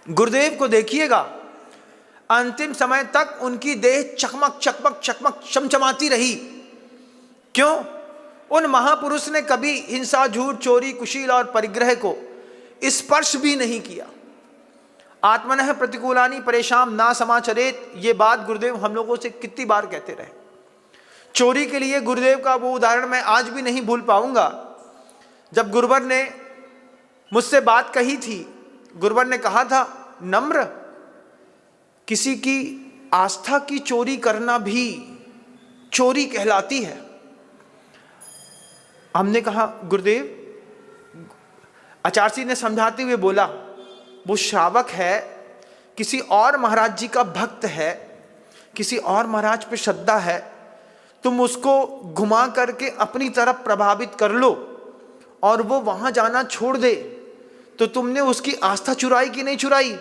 गुरुदेव को देखिएगा, अंतिम समय तक उनकी देह चकमक चकमक चकमक चमचमाती रही। क्यों? उन महापुरुष ने कभी हिंसा, झूठ, चोरी, कुशील और परिग्रह को स्पर्श भी नहीं किया। आत्मनः प्रतिकूलानि परेशान ना समाचरेत, ये बात गुरुदेव हम लोगों से कितनी बार कहते रहे। चोरी के लिए गुरुदेव का वो उदाहरण मैं आज भी नहीं भूल पाऊंगा। जब गुरुवर ने मुझसे बात कही थी, गुरुवर ने कहा था, नम्र, किसी की आस्था की चोरी करना भी चोरी कहलाती है। हमने कहा, गुरुदेव, आचार्य जी ने समझाते हुए बोला, वो श्रावक है, किसी और महाराज जी का भक्त है, किसी और महाराज पे श्रद्धा है, तुम उसको घुमा करके अपनी तरफ प्रभावित कर लो और वो वहां जाना छोड़ दे, तो तुमने उसकी आस्था चुराई कि नहीं चुराई?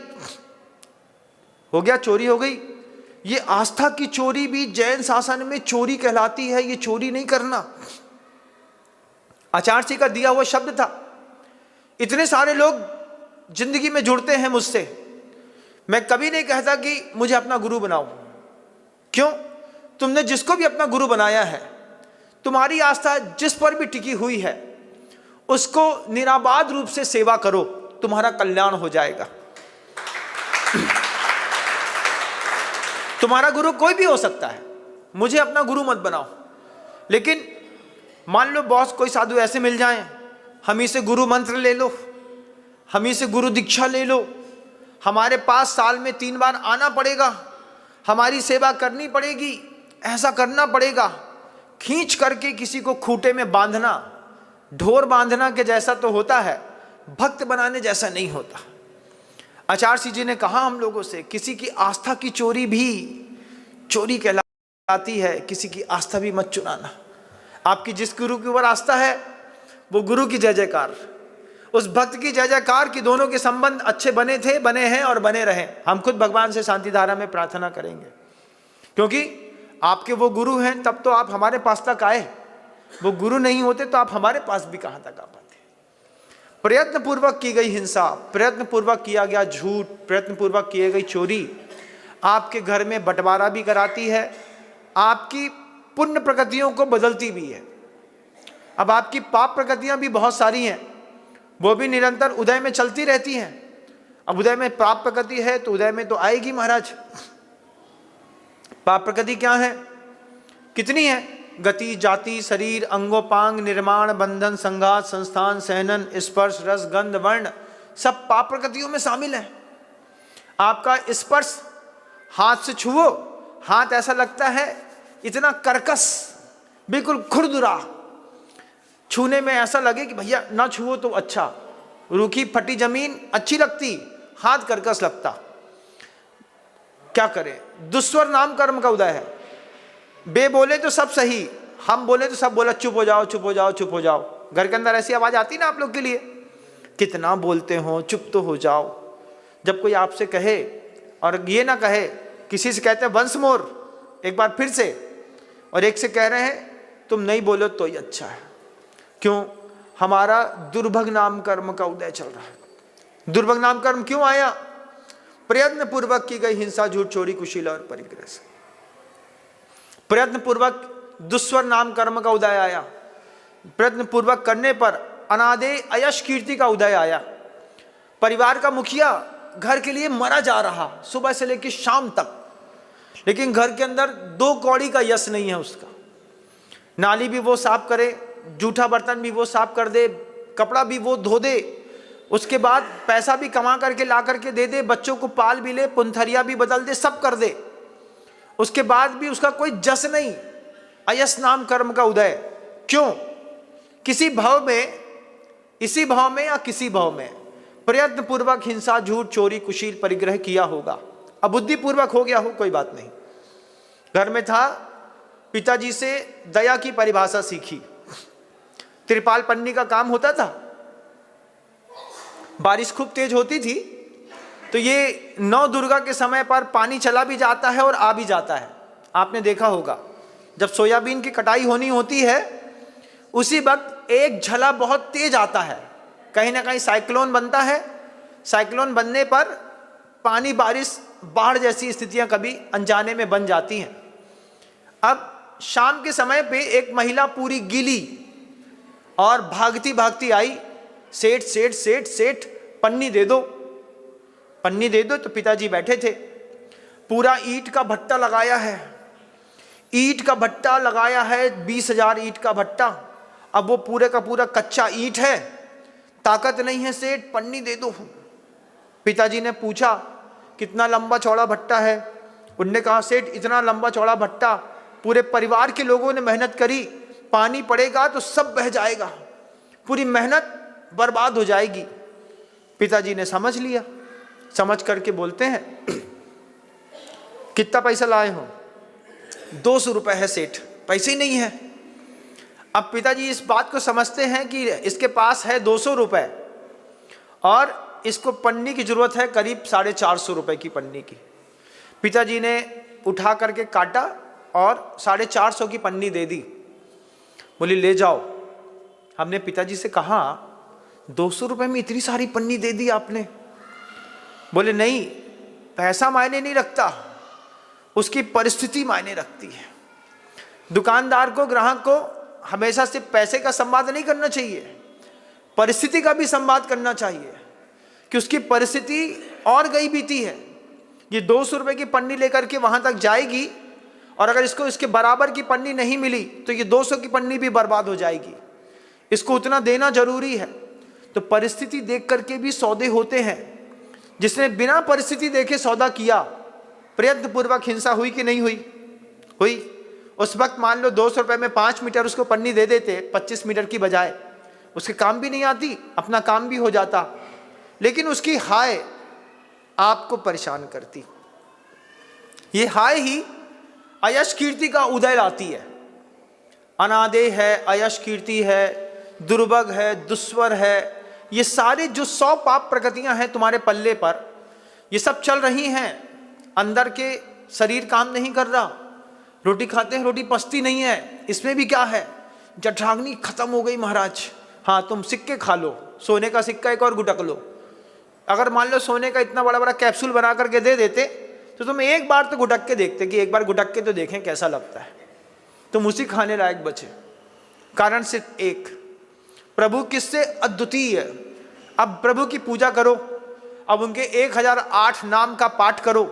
हो गया, चोरी हो गई। ये आस्था की चोरी भी जैन शासन में चोरी कहलाती है, ये चोरी नहीं करना। आचार्य जी का दिया हुआ शब्द था। इतने सारे लोग जिंदगी में जुड़ते हैं मुझसे, मैं कभी नहीं कहता कि मुझे अपना गुरु बनाओ। क्यों? तुमने जिसको भी अपना गुरु बनाया है, तुम्हारी आस्था जिस पर भी टिकी हुई है, उसको निराबाद रूप से सेवा करो, तुम्हारा कल्याण हो जाएगा। तुम्हारा गुरु कोई भी हो सकता है, मुझे अपना गुरु मत बनाओ। लेकिन मान लो बॉस कोई साधु ऐसे मिल जाएं, हम ही से गुरु मंत्र ले लो, हम ही से गुरु दीक्षा ले लो, हमारे पास साल में 3 बार आना पड़ेगा, हमारी सेवा करनी पड़ेगी, ऐसा करना पड़ेगा। खींच करके किसी को खूंटे में बांधना, ढोर बांधना के जैसा तो होता है, भक्त बनाने जैसा नहीं होता। आचार्य जी ने कहा हम लोगों से, किसी की आस्था की चोरी भी चोरी कहलाती है, किसी की आस्था भी मत चुराना। आपकी जिस गुरु के ऊपर आस्था है, वो गुरु की जय जयकार, उस भक्त की जय जयकार की दोनों के संबंध अच्छे बने थे, बने हैं और बने रहें। हम खुद भगवान से शांति धारा में प्रार्थना करेंगे, क्योंकि आपके वो गुरु हैं, तब तो आप हमारे पास तक आए। वो गुरु नहीं होते तो आप हमारे पास भी कहां तक आ पाते। प्रयत्न पूर्वक की गई हिंसा, प्रयत्न पूर्वक किया गया झूठ, प्रयत्न पूर्वक की गई चोरी आपके घर में बंटवारा भी कराती है, आपकी पुण्य प्रकृतियों को बदलती भी है। अब आपकी पाप प्रकृतियां भी बहुत सारी हैं, वो भी निरंतर उदय में चलती रहती हैं। अब उदय में पाप प्रकृति है तो उदय में तो आएगी महाराज। पाप प्रकृति क्या है, कितनी है? गति, जाति, शरीर, अंगोपांग, निर्माण, बंधन, संघात, संस्थान, सहनन, स्पर्श, रस, गंध, वर्ण, सब पाप प्रकृतियों में शामिल है। आपका स्पर्श, हाथ से छुओ, हाथ ऐसा लगता है इतना कर्कश, बिल्कुल खुरदुरा, छूने में ऐसा लगे कि भैया ना छुओ तो अच्छा। रूखी फटी जमीन अच्छी लगती, हाथ कर्कश लगता। क्या करें? दुस्वर नाम कर्म का उदय है। बे बोले तो सब सही, हम बोले तो सब बोला चुप हो जाओ, चुप हो जाओ, चुप हो जाओ। घर के अंदर ऐसी आवाज आती ना आप लोग के लिए, कितना बोलते हो, चुप तो हो जाओ। जब कोई आपसे कहे, और ये ना कहे, किसी से कहते हैं वंस मोर, एक बार फिर से, और एक से कह रहे हैं तुम नहीं बोलो तो ही अच्छा है। क्यों? हमारा दुर्भग नाम कर्म का उदय चल रहा है। दुर्भग नाम कर्म क्यों आया? प्रयत्न पूर्वक की गई हिंसा, झूठ, चोरी, कुशील और परिग्रह से। प्रयत्न पूर्वक दुस्वर नाम कर्म का उदय आया। प्रयत्न पूर्वक करने पर अनादेय अयश कीर्ति का उदय आया। परिवार का मुखिया घर के लिए मरा जा रहा सुबह से लेकर शाम तक, लेकिन घर के अंदर 2 कौड़ी का यश नहीं है उसका। नाली भी वो साफ करे, जूठा बर्तन भी वो साफ कर दे, कपड़ा भी वो धो दे, उसके बाद पैसा भी कमा करके ला करके दे दे, बच्चों को पाल भी ले, पुंथरिया भी बदल दे, सब कर दे। उसके बाद भी उसका कोई जस नहीं। अयस नाम कर्म का उदय। क्यों? किसी भाव में, इसी भाव में या किसी भाव में प्रयत्न पूर्वक हिंसा, झूठ, चोरी, कुशील, परिग्रह किया होगा। अबुद्धि पूर्वक हो गया हो, कोई बात नहीं। घर में था, पिताजी से दया की परिभाषा सीखी। त्रिपाल पन्नी का काम होता था, बारिश खूब तेज होती थी तो ये 9 दुर्गा के समय पर पानी चला भी जाता है और आ भी जाता है। आपने देखा होगा, जब सोयाबीन की कटाई होनी होती है उसी वक्त एक झला बहुत तेज आता है, कहीं ना कहीं साइक्लोन बनता है। साइक्लोन बनने पर पानी, बारिश, बाढ़ जैसी स्थितियां कभी अनजाने में बन जाती हैं। अब शाम के समय पे एक महिला पूरी गीली और भागती भागती आई, सेठ सेठ सेठ सेठ पन्नी दे दो, पन्नी दे दो। तो पिताजी बैठे थे, पूरा ईंट का भट्टा लगाया है, ईंट का भट्टा लगाया है, 20,000 ईंट का भट्टा। अब वो पूरे का पूरा कच्चा ईंट है, ताकत नहीं है सेठ, पन्नी दे दो। पिताजी ने पूछा कितना लंबा चौड़ा भट्टा है? उनने कहा सेठ इतना लंबा चौड़ा भट्टा, पूरे परिवार के लोगों ने मेहनत करी, पानी पड़ेगा तो सब बह जाएगा, पूरी मेहनत बर्बाद हो जाएगी। पिताजी ने समझ लिया, समझ करके बोलते हैं कितना पैसा लाए हो? 200 रुपए है सेठ, पैसे ही नहीं है। अब पिताजी इस बात को समझते हैं कि इसके पास है 200 रुपए और इसको पन्नी की जरूरत है करीब 450 रुपए की पन्नी की। पिताजी ने उठा करके काटा और 450 की पन्नी दे दी। बोली ले जाओ। हमने पिताजी से कहा 200 रुपए में इतनी सारी पन्नी दे दी आपने? बोले नहीं, पैसा मायने नहीं रखता, उसकी परिस्थिति मायने रखती है। दुकानदार को, ग्राहक को हमेशा सिर्फ पैसे का संवाद नहीं करना चाहिए, परिस्थिति का भी संवाद करना चाहिए कि उसकी परिस्थिति और गई बीती है। ये 200 रुपए की पन्नी लेकर के वहां तक जाएगी और अगर इसको इसके बराबर की पन्नी नहीं मिली तो ये 200 की पन्नी भी बर्बाद हो जाएगी। इसको उतना देना जरूरी है। तो परिस्थिति देख करके भी सौदे होते हैं। जिसने बिना परिस्थिति देखे सौदा किया, प्रयत्न पूर्वक हिंसा हुई कि नहीं हुई? हुई। उस वक्त मान लो 200 रुपए में 5 मीटर उसको पन्नी दे देते, 25 मीटर की बजाय, उसके काम भी नहीं आती, अपना काम भी हो जाता, लेकिन उसकी हाय आपको परेशान करती। ये हाय ही अयश कीर्ति का उदय लाती है। अनादेय है, अयश कीर्ति है, दुर्भग है, दुस्वर है, ये सारे जो 100 पाप प्रकृतियां हैं तुम्हारे पल्ले पर, ये सब चल रही हैं। अंदर के शरीर काम नहीं कर रहा, रोटी खाते हैं रोटी पचती नहीं है। इसमें भी क्या है? जठराग्नि खत्म हो गई महाराज। हाँ, तुम सिक्के खा लो, सोने का सिक्का एक और गुटक लो। अगर मान लो सोने का इतना बड़ा बड़ा कैप्सूल बना करके दे देते तो तुम एक बार तो गुटक के देखते कि एक बार गुटक के तो देखें कैसा लगता है। तुम उसी खाने लायक बचे। कारण सिर्फ एक, प्रभु किससे? अद्वितीय। अब प्रभु की पूजा करो, अब उनके 1008 नाम का पाठ करो,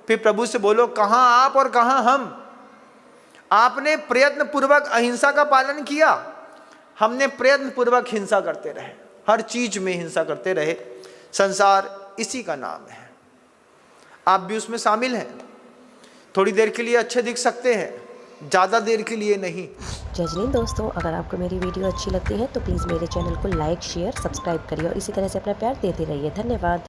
फिर प्रभु से बोलो कहाँ आप और कहाँ हम। आपने प्रयत्न पूर्वक अहिंसा का पालन किया, हमने प्रयत्न पूर्वक हिंसा करते रहे, हर चीज में हिंसा करते रहे। संसार इसी का नाम है। आप भी उसमें शामिल हैं। थोड़ी देर के लिए अच्छे दिख सकते हैं, ज़्यादा देर के लिए नहीं। जजलीन दोस्तों, अगर आपको मेरी वीडियो अच्छी लगती है तो प्लीज़ मेरे चैनल को लाइक, शेयर, सब्सक्राइब करिए और इसी तरह से अपना प्यार देते रहिए। धन्यवाद।